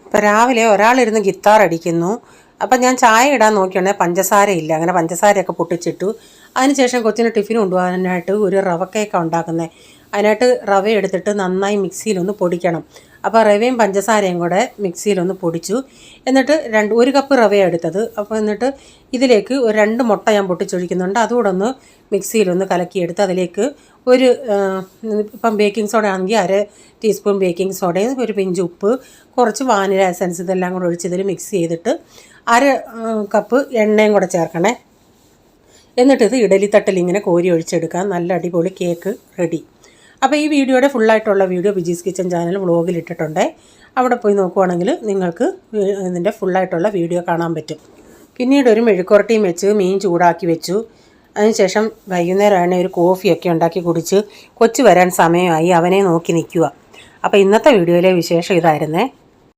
ഇപ്പോൾ രാവിലെ ഒരാളിരുന്ന് ഗിത്താർ അടിക്കുന്നു. അപ്പം ഞാൻ ചായ ഇടാൻ നോക്കിയാണെങ്കിൽ പഞ്ചസാര ഇല്ല. അങ്ങനെ പഞ്ചസാരയൊക്കെ പൊട്ടിച്ചിട്ടു. അതിനുശേഷം കൊച്ചിന് ടിഫിൻ കൊണ്ടുപോകാനായിട്ട് ഒരു റവ കേക്കാണ് ഉണ്ടാക്കുന്നത്. അതിനായിട്ട് റവ എടുത്തിട്ട് നന്നായി മിക്സിയിലൊന്ന് പൊടിക്കണം. അപ്പോൾ റവയും പഞ്ചസാരയും കൂടെ മിക്സിയിലൊന്ന് പൊടിച്ചു. എന്നിട്ട് ഒരു കപ്പ് റവയാണ് എടുത്തത്. അപ്പോൾ എന്നിട്ട് ഇതിലേക്ക് ഒരു 2 മുട്ട ഞാൻ പൊട്ടിച്ചൊഴിക്കുന്നുണ്ട്. അതുകൂടെ ഒന്ന് മിക്സിയിലൊന്ന് കലക്കിയെടുത്ത് അതിലേക്ക് ഇപ്പം ബേക്കിംഗ് സോഡ ആണെങ്കിൽ 1/2 ടീസ്പൂൺ ബേക്കിംഗ് സോഡയും ഒരു പിഞ്ച് ഉപ്പ്, കുറച്ച് വാനില എസൻസ് ഇതെല്ലാം കൂടെ ഒഴിച്ച് ഇതിൽ മിക്സ് ചെയ്തിട്ട് 1/2 കപ്പ് എണ്ണയും കൂടെ ചേർക്കണേ. എന്നിട്ടിത് ഇഡലിത്തട്ടിൽ ഇങ്ങനെ കോരി ഒഴിച്ചെടുക്കാം. നല്ല അടിപൊളി കേക്ക് റെഡി. അപ്പോൾ ഈ വീഡിയോയുടെ ഫുള്ളായിട്ടുള്ള വീഡിയോ ബിജീസ് കിച്ചൻ ചാനൽ വ്ളോഗിൽ ഇട്ടിട്ടുണ്ട്. അവിടെ പോയി നോക്കുവാണെങ്കിൽ നിങ്ങൾക്ക് ഇതിൻ്റെ ഫുള്ളായിട്ടുള്ള വീഡിയോ കാണാൻ പറ്റും. പിന്നീട് ഒരു മെഴുക്കുരട്ടിയും വെച്ച് മീൻ ചൂടാക്കി വെച്ചു. അതിനുശേഷം വൈകുന്നേരമാണ് ഒരു കോഫിയൊക്കെ ഉണ്ടാക്കി കുടിച്ച് കൊച്ചു വരാൻ സമയമായി അവനെ നോക്കി നിൽക്കുക. അപ്പോൾ ഇന്നത്തെ വീഡിയോയിലെ വിശേഷം ഇതായിരുന്നേ.